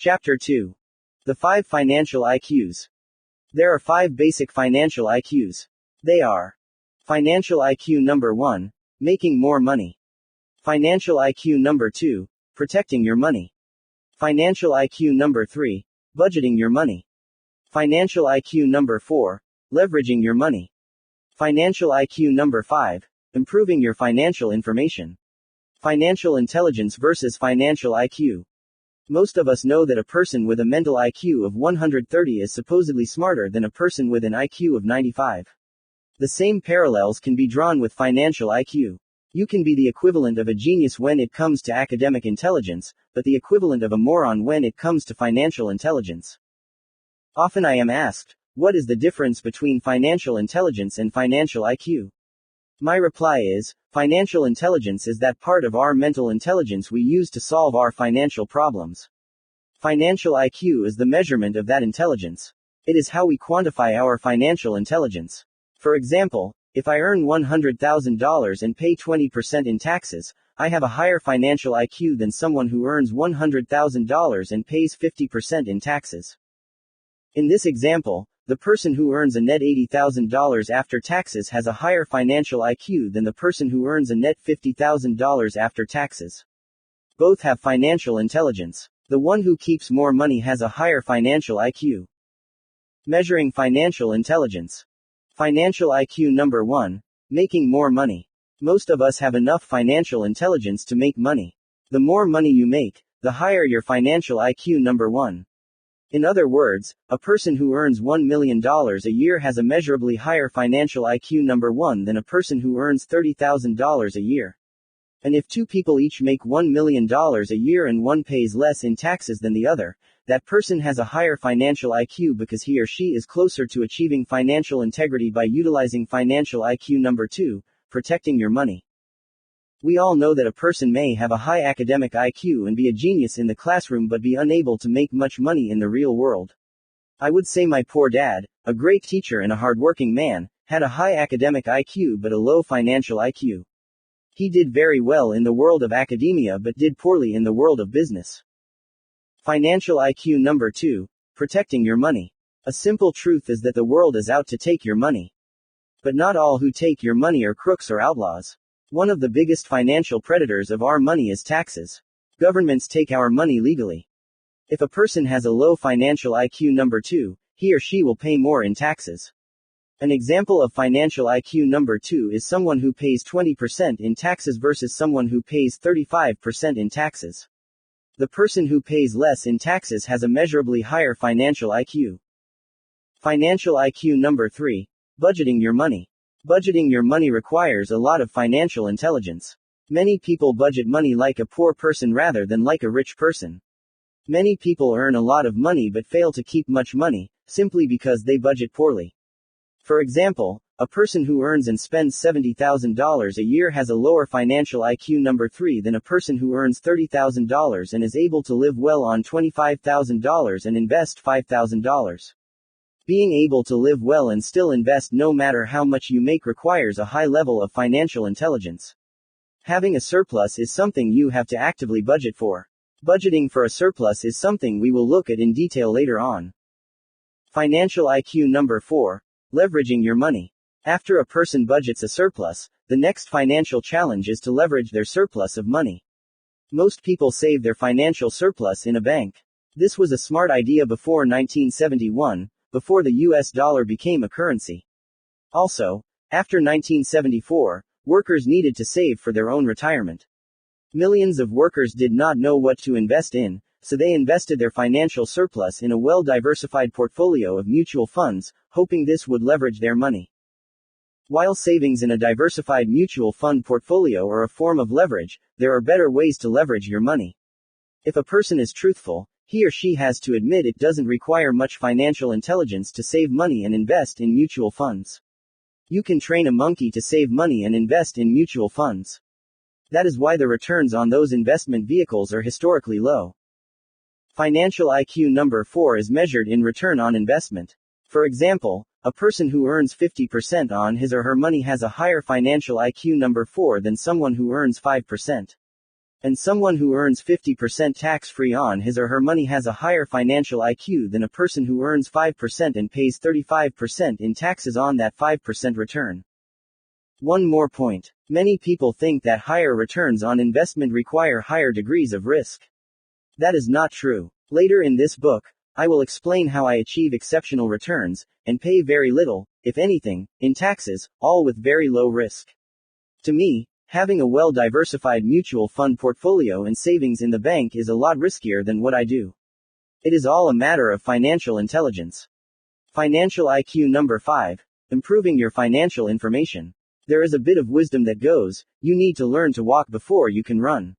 Chapter 2. The 5 Financial IQs. There are 5 basic financial IQs. They are: Financial IQ number 1, making more money. Financial IQ number 2, protecting your money. Financial IQ number 3, budgeting your money. Financial IQ number 4, leveraging your money. Financial IQ number 5, improving your financial information. Financial intelligence versus financial IQ. Most of us know that a person with a mental IQ of 130 is supposedly smarter than a person with an IQ of 95. The same parallels can be drawn with financial IQ. You can be the equivalent of a genius when it comes to academic intelligence, but the equivalent of a moron when it comes to financial intelligence. Often I am asked, what is the difference between financial intelligence and financial IQ? My reply is, financial intelligence is that part of our mental intelligence we use to solve our financial problems. Financial IQ is the measurement of that intelligence. It is how we quantify our financial intelligence. For example, if I earn $100,000 and pay 20% in taxes, I have a higher financial IQ than someone who earns $100,000 and pays 50% in taxes. In this example, the person who earns a net $80,000 after taxes has a higher financial IQ than the person who earns a net $50,000 after taxes. Both have financial intelligence. The one who keeps more money has a higher financial IQ. Measuring financial intelligence. Financial IQ number 1, making more money. Most of us have enough financial intelligence to make money. The more money you make, the higher your financial IQ number 1. In other words, a person who earns $1 million a year has a measurably higher financial IQ number 1 than a person who earns $30,000 a year. And if two people each make $1 million a year and one pays less in taxes than the other, that person has a higher financial IQ because he or she is closer to achieving financial integrity by utilizing financial IQ number 2, protecting your money. We all know that a person may have a high academic IQ and be a genius in the classroom but be unable to make much money in the real world. I would say my poor dad, a great teacher and a hardworking man, had a high academic IQ but a low financial IQ. He did very well in the world of academia but did poorly in the world of business. Financial IQ number 2, protecting your money. A simple truth is that the world is out to take your money. But not all who take your money are crooks or outlaws. One of the biggest financial predators of our money is taxes. Governments take our money legally. If a person has a low financial IQ number 2, he or she will pay more in taxes. An example of financial IQ number 2 is someone who pays 20% in taxes versus someone who pays 35% in taxes. The person who pays less in taxes has a measurably higher financial IQ. Financial IQ number 3, budgeting your money. Budgeting your money requires a lot of financial intelligence. Many people budget money like a poor person rather than like a rich person. Many people earn a lot of money but fail to keep much money, simply because they budget poorly. For example, a person who earns and spends $70,000 a year has a lower financial IQ number 3 than a person who earns $30,000 and is able to live well on $25,000 and invest $5,000. Being able to live well and still invest no matter how much you make requires a high level of financial intelligence. Having a surplus is something you have to actively budget for. Budgeting for a surplus is something we will look at in detail later on. Financial IQ number 4, leveraging your money. After a person budgets a surplus, the next financial challenge is to leverage their surplus of money. Most people save their financial surplus in a bank. This was a smart idea before 1971, before the US dollar became a currency. Also, after 1974, workers needed to save for their own retirement. Millions of workers did not know what to invest in, so they invested their financial surplus in a well-diversified portfolio of mutual funds, hoping this would leverage their money. While savings in a diversified mutual fund portfolio are a form of leverage, there are better ways to leverage your money. If a person is truthful, he or she has to admit it doesn't require much financial intelligence to save money and invest in mutual funds. You can train a monkey to save money and invest in mutual funds. That is why the returns on those investment vehicles are historically low. Financial IQ number 4 is measured in return on investment. For example, a person who earns 50% on his or her money has a higher financial IQ number 4 than someone who earns 5%. And someone who earns 50% tax-free on his or her money has a higher financial IQ than a person who earns 5% and pays 35% in taxes on that 5% return. One more point. Many people think that higher returns on investment require higher degrees of risk. That is not true. Later in this book, I will explain how I achieve exceptional returns, and pay very little, if anything, in taxes, all with very low risk. To me, having a well-diversified mutual fund portfolio and savings in the bank is a lot riskier than what I do. It is all a matter of financial intelligence. Financial IQ number 5. Improving your financial information. There is a bit of wisdom that goes, you need to learn to walk before you can run.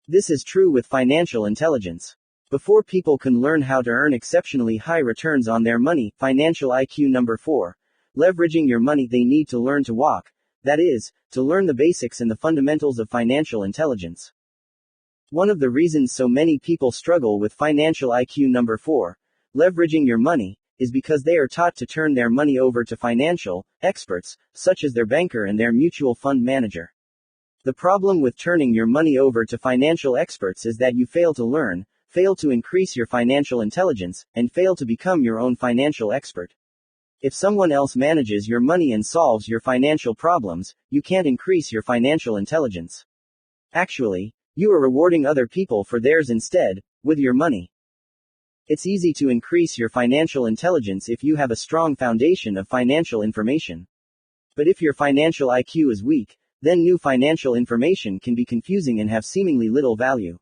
This is true with financial intelligence. Before people can learn how to earn exceptionally high returns on their money, financial IQ number 4. Leveraging your money, they need to learn to walk. That is, to learn the basics and the fundamentals of financial intelligence. One of the reasons so many people struggle with financial IQ number 4, leveraging your money, is because they are taught to turn their money over to financial experts, such as their banker and their mutual fund manager. The problem with turning your money over to financial experts is that you fail to learn, fail to increase your financial intelligence, and fail to become your own financial expert. If someone else manages your money and solves your financial problems, you can't increase your financial intelligence. Actually, you are rewarding other people for theirs instead, with your money. It's easy to increase your financial intelligence if you have a strong foundation of financial information. But if your financial IQ is weak, then new financial information can be confusing and have seemingly little value.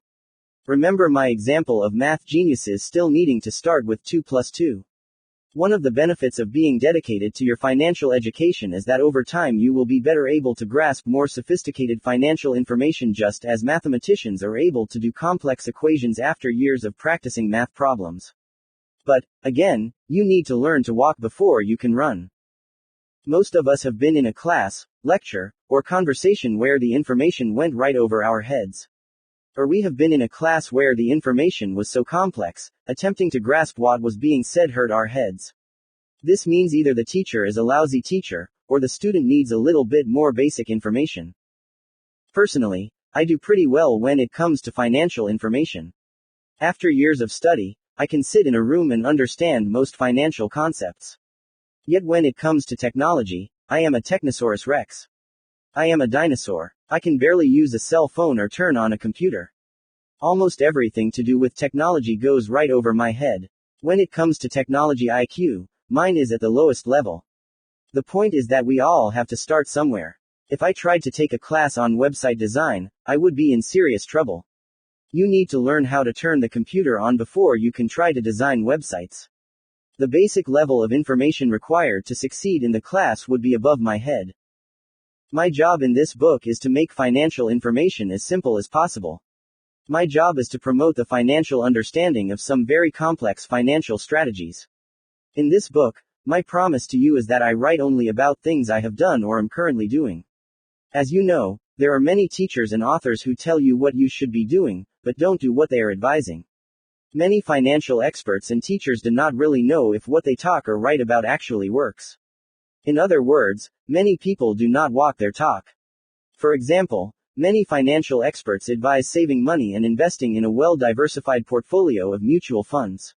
Remember my example of math geniuses still needing to start with 2 plus 2. One of the benefits of being dedicated to your financial education is that over time you will be better able to grasp more sophisticated financial information, just as mathematicians are able to do complex equations after years of practicing math problems. But, again, you need to learn to walk before you can run. Most of us have been in a class, lecture, or conversation where the information went right over our heads. Or we have been in a class where the information was so complex, attempting to grasp what was being said hurt our heads. This means either the teacher is a lousy teacher, or the student needs a little bit more basic information. Personally, I do pretty well when it comes to financial information. After years of study, I can sit in a room and understand most financial concepts. Yet when it comes to technology, I am a Technosaurus Rex. I am a dinosaur. I can barely use a cell phone or turn on a computer. Almost everything to do with technology goes right over my head. When it comes to technology IQ, mine is at the lowest level. The point is that we all have to start somewhere. If I tried to take a class on website design, I would be in serious trouble. You need to learn how to turn the computer on before you can try to design websites. The basic level of information required to succeed in the class would be above my head. My job in this book is to make financial information as simple as possible. My job is to promote the financial understanding of some very complex financial strategies. In this book, my promise to you is that I write only about things I have done or am currently doing. As you know, there are many teachers and authors who tell you what you should be doing, but don't do what they are advising. Many financial experts and teachers do not really know if what they talk or write about actually works. In other words, many people do not walk their talk. For example, many financial experts advise saving money and investing in a well-diversified portfolio of mutual funds.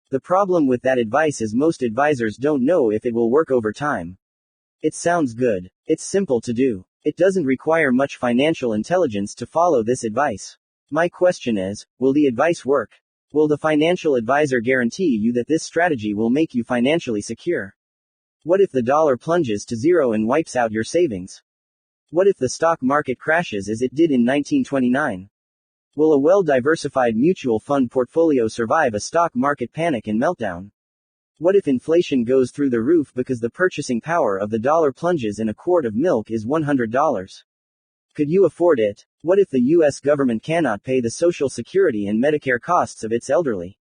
The problem with that advice is most advisors don't know if it will work over time. It sounds good. It's simple to do. It doesn't require much financial intelligence to follow this advice. My question is, will the advice work? Will the financial advisor guarantee you that this strategy will make you financially secure? What if the dollar plunges to zero and wipes out your savings? What if the stock market crashes as it did in 1929? Will a well-diversified mutual fund portfolio survive a stock market panic and meltdown? What if inflation goes through the roof because the purchasing power of the dollar plunges and a quart of milk is $100? Could you afford it? What if the US government cannot pay the Social Security and Medicare costs of its elderly?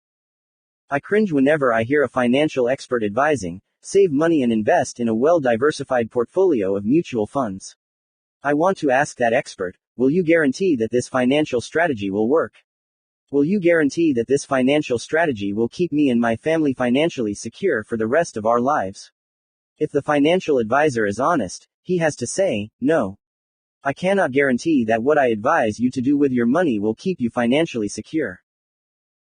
I cringe whenever I hear a financial expert advising, save money and invest in a well-diversified portfolio of mutual funds. I want to ask that expert, will you guarantee that this financial strategy will work? Will you guarantee that this financial strategy will keep me and my family financially secure for the rest of our lives? If the financial advisor is honest, he has to say, no. I cannot guarantee that what I advise you to do with your money will keep you financially secure.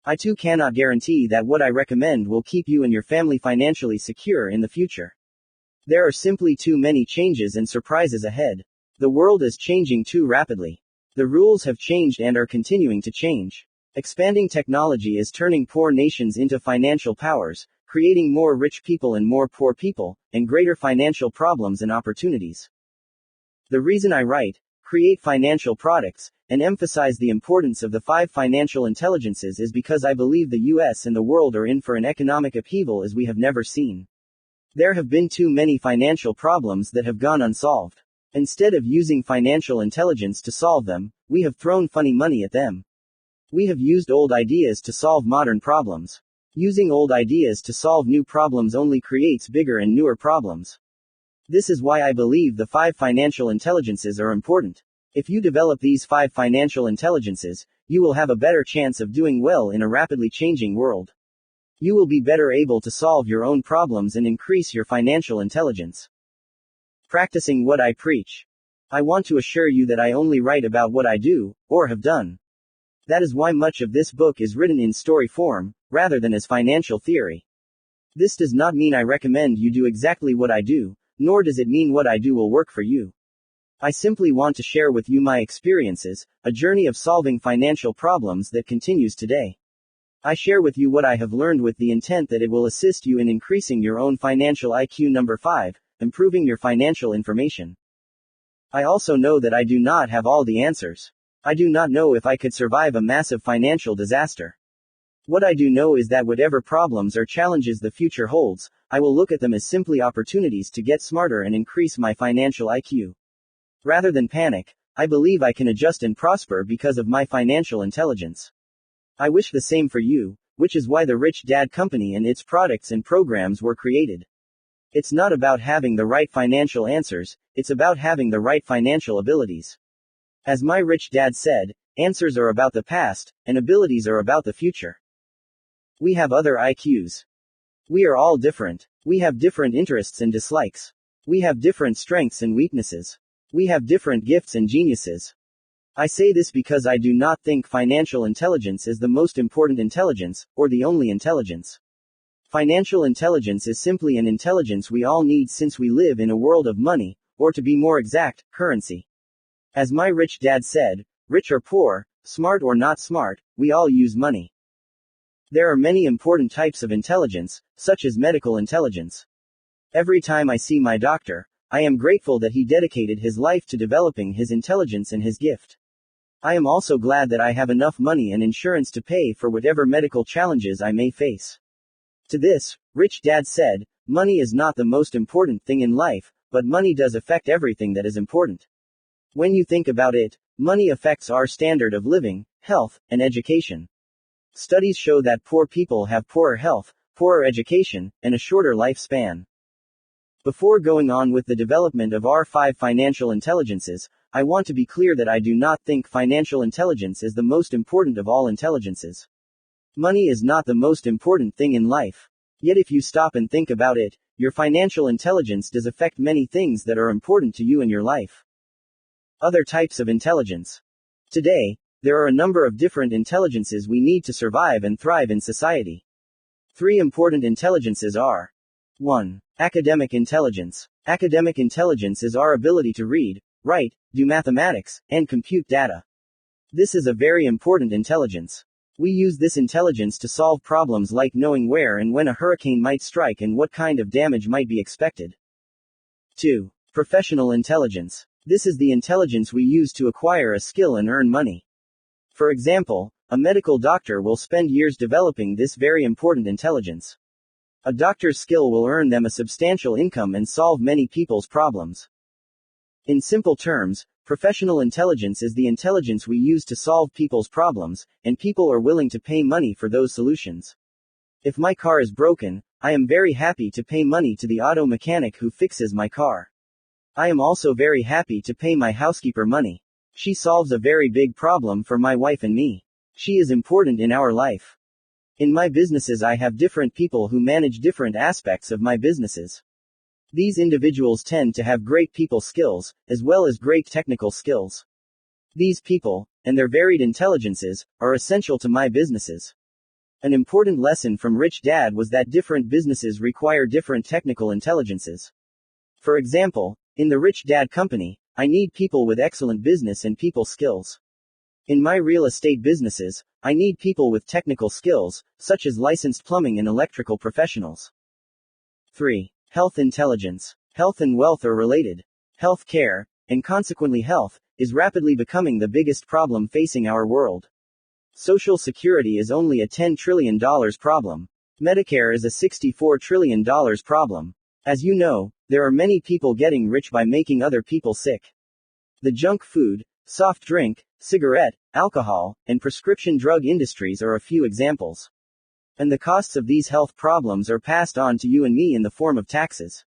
I too cannot guarantee that what I recommend will keep you and your family financially secure in the future. There are simply too many changes and surprises ahead. The world is changing too rapidly. The rules have changed and are continuing to change. Expanding technology is turning poor nations into financial powers, creating more rich people and more poor people, and greater financial problems and opportunities. The reason I write, create financial products, and emphasize the importance of the 5 financial intelligences is because I believe the US and the world are in for an economic upheaval as we have never seen. There have been too many financial problems that have gone unsolved. Instead of using financial intelligence to solve them, we have thrown funny money at them. We have used old ideas to solve modern problems. Using old ideas to solve new problems only creates bigger and newer problems. This is why I believe the 5 financial intelligences are important. If you develop these 5 financial intelligences, you will have a better chance of doing well in a rapidly changing world. You will be better able to solve your own problems and increase your financial intelligence. Practicing what I preach. I want to assure you that I only write about what I do, or have done. That is why much of this book is written in story form, rather than as financial theory. This does not mean I recommend you do exactly what I do, nor does it mean what I do will work for you. I simply want to share with you my experiences, a journey of solving financial problems that continues today. I share with you what I have learned with the intent that it will assist you in increasing your own financial IQ. Number 5, improving your financial information. I also know that I do not have all the answers. I do not know if I could survive a massive financial disaster. What I do know is that whatever problems or challenges the future holds, I will look at them as simply opportunities to get smarter and increase my financial IQ. Rather than panic, I believe I can adjust and prosper because of my financial intelligence. I wish the same for you, which is why the Rich Dad Company and its products and programs were created. It's not about having the right financial answers, it's about having the right financial abilities. As my rich dad said, answers are about the past, and abilities are about the future. We have other IQs. We are all different. We have different interests and dislikes. We have different strengths and weaknesses. We have different gifts and geniuses. I say this because I do not think financial intelligence is the most important intelligence, or the only intelligence. Financial intelligence is simply an intelligence we all need since we live in a world of money, or to be more exact, currency. As my rich dad said, rich or poor, smart or not smart, we all use money. There are many important types of intelligence, such as medical intelligence. Every time I see my doctor, I am grateful that he dedicated his life to developing his intelligence and his gift. I am also glad that I have enough money and insurance to pay for whatever medical challenges I may face. To this, Rich Dad said, money is not the most important thing in life, but money does affect everything that is important. When you think about it, money affects our standard of living, health, and education. Studies show that poor people have poorer health, poorer education, and a shorter lifespan. Before going on with the development of our 5 financial intelligences, I want to be clear that I do not think financial intelligence is the most important of all intelligences. Money is not the most important thing in life. Yet if you stop and think about it, your financial intelligence does affect many things that are important to you in your life. Other types of intelligence. Today, there are a number of different intelligences we need to survive and thrive in society. 3 important intelligences are: 1. Academic intelligence. Academic intelligence is our ability to read, write, do mathematics, and compute data. This is a very important intelligence. We use this intelligence to solve problems like knowing where and when a hurricane might strike and what kind of damage might be expected. 2. Professional intelligence. This is the intelligence we use to acquire a skill and earn money. For example, a medical doctor will spend years developing this very important intelligence. A doctor's skill will earn them a substantial income and solve many people's problems. In simple terms, professional intelligence is the intelligence we use to solve people's problems, and people are willing to pay money for those solutions. If my car is broken, I am very happy to pay money to the auto mechanic who fixes my car. I am also very happy to pay my housekeeper money. She solves a very big problem for my wife and me. She is important in our life. In my businesses I have different people who manage different aspects of my businesses. These individuals tend to have great people skills, as well as great technical skills. These people, and their varied intelligences, are essential to my businesses. An important lesson from Rich Dad was that different businesses require different technical intelligences. For example, in the Rich Dad company, I need people with excellent business and people skills. In my real estate businesses, I need people with technical skills, such as licensed plumbing and electrical professionals. 3. Health intelligence. Health and wealth are related. Health care, and consequently health, is rapidly becoming the biggest problem facing our world. Social Security is only a $10 trillion problem. Medicare is a $64 trillion problem. As you know, there are many people getting rich by making other people sick. The junk food, soft drink, cigarette, alcohol, and prescription drug industries are a few examples. And the costs of these health problems are passed on to you and me in the form of taxes.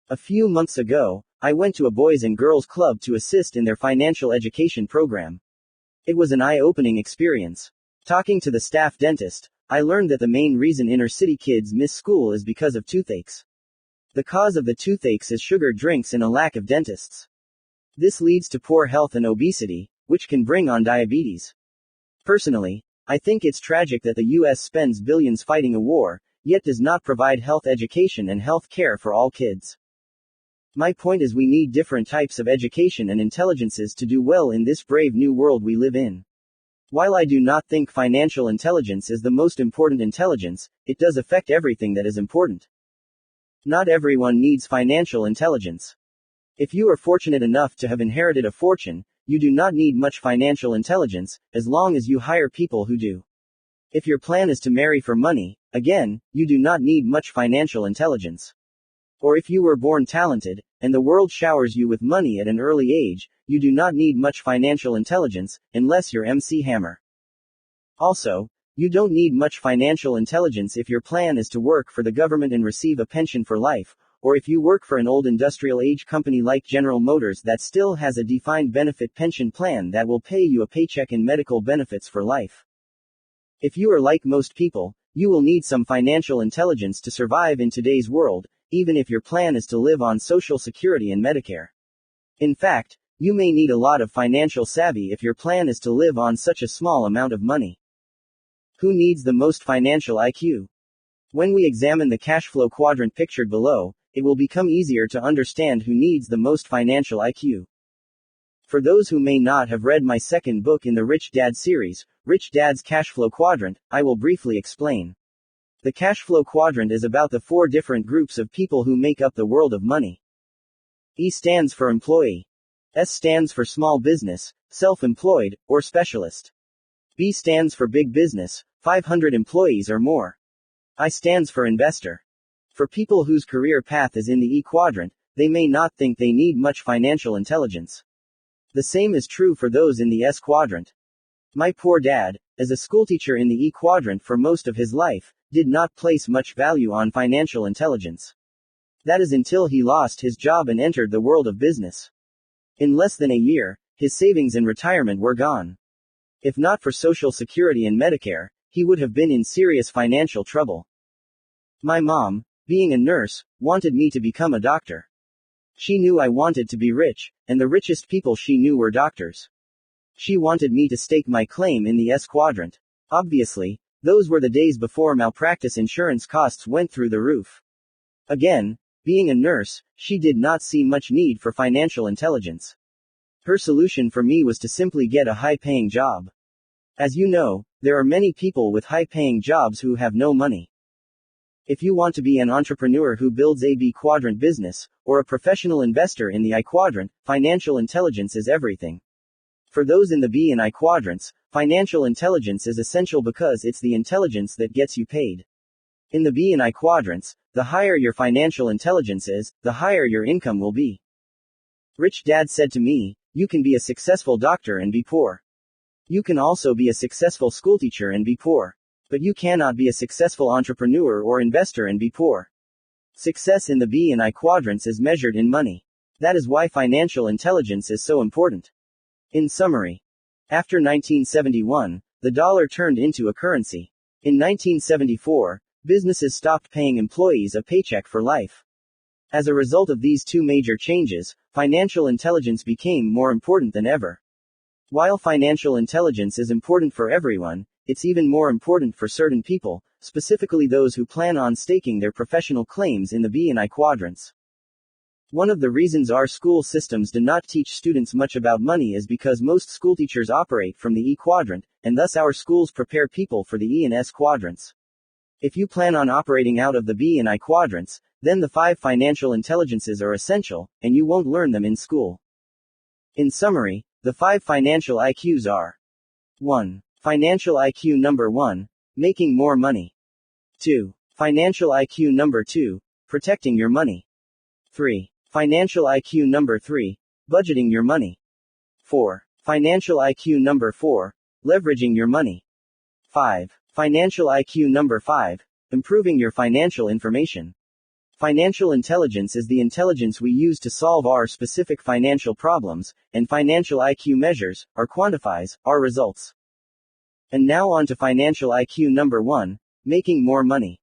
A few months ago, I went to a boys and girls club to assist in their financial education program. It was an eye-opening experience. Talking to the staff dentist, I learned that the main reason inner-city kids miss school is because of toothaches. The cause of the toothaches is sugar drinks and a lack of dentists. This leads to poor health and obesity, which can bring on diabetes. Personally, I think it's tragic that the US spends billions fighting a war, yet does not provide health education and health care for all kids. My point is we need different types of education and intelligences to do well in this brave new world we live in. While I do not think financial intelligence is the most important intelligence, it does affect everything that is important. Not everyone needs financial intelligence. If you are fortunate enough to have inherited a fortune, you do not need much financial intelligence, as long as you hire people who do. If your plan is to marry for money, again, you do not need much financial intelligence. Or if you were born talented, and the world showers you with money at an early age, you do not need much financial intelligence, unless you're MC Hammer. Also, you don't need much financial intelligence if your plan is to work for the government and receive a pension for life, or if you work for an old industrial age company like General Motors that still has a defined benefit pension plan that will pay you a paycheck and medical benefits for life. If you are like most people, you will need some financial intelligence to survive in today's world, even if your plan is to live on Social Security and Medicare. In fact, you may need a lot of financial savvy if your plan is to live on such a small amount of money. Who needs the most financial IQ? When we examine the cash flow quadrant pictured below, it will become easier to understand who needs the most financial IQ. For those who may not have read my second book in the Rich Dad series, Rich Dad's Cash Flow Quadrant, I will briefly explain. The cash flow quadrant is about the 4 different groups of people who make up the world of money. E stands for employee. S stands for small business, self-employed, or specialist. B stands for big business, 500 employees or more. I stands for investor. For people whose career path is in the E quadrant, they may not think they need much financial intelligence. The same is true for those in the S quadrant. My poor dad, as a schoolteacher in the E quadrant for most of his life, did not place much value on financial intelligence. That is until he lost his job and entered the world of business. In less than a year, his savings and retirement were gone. If not for Social Security and Medicare, he would have been in serious financial trouble. My mom, being a nurse, wanted me to become a doctor. She knew I wanted to be rich, and the richest people she knew were doctors. She wanted me to stake my claim in the S quadrant. Obviously, those were the days before malpractice insurance costs went through the roof. Again, being a nurse, she did not see much need for financial intelligence. Her solution for me was to simply get a high-paying job. As you know, there are many people with high-paying jobs who have no money. If you want to be an entrepreneur who builds a B quadrant business, or a professional investor in the I quadrant, financial intelligence is everything. For those in the B and I quadrants, financial intelligence is essential because it's the intelligence that gets you paid. In the B and I quadrants, the higher your financial intelligence is, the higher your income will be. Rich Dad said to me, you can be a successful doctor and be poor. You can also be a successful schoolteacher and be poor. But you cannot be a successful entrepreneur or investor and be poor. Success in the B and I quadrants is measured in money. That is why financial intelligence is so important. In summary, after 1971, the dollar turned into a currency. In 1974, businesses stopped paying employees a paycheck for life. As a result of these two major changes, financial intelligence became more important than ever. While financial intelligence is important for everyone, it's even more important for certain people, specifically those who plan on staking their professional claims in the B and I quadrants. One of the reasons our school systems do not teach students much about money is because most schoolteachers operate from the E quadrant, and thus our schools prepare people for the E and S quadrants. If you plan on operating out of the B and I quadrants, then the 5 financial intelligences are essential, and you won't learn them in school. In summary, the 5 financial IQs are: 1. Financial IQ number 1, making more money. 2. Financial IQ number 2, protecting your money. 3. Financial IQ number 3, budgeting your money. 4. Financial IQ number 4, leveraging your money. 5. Financial IQ number 5, improving your financial information. Financial intelligence is the intelligence we use to solve our specific financial problems, and financial IQ measures, or quantifies, our results. And now on to financial IQ number 1, making more money.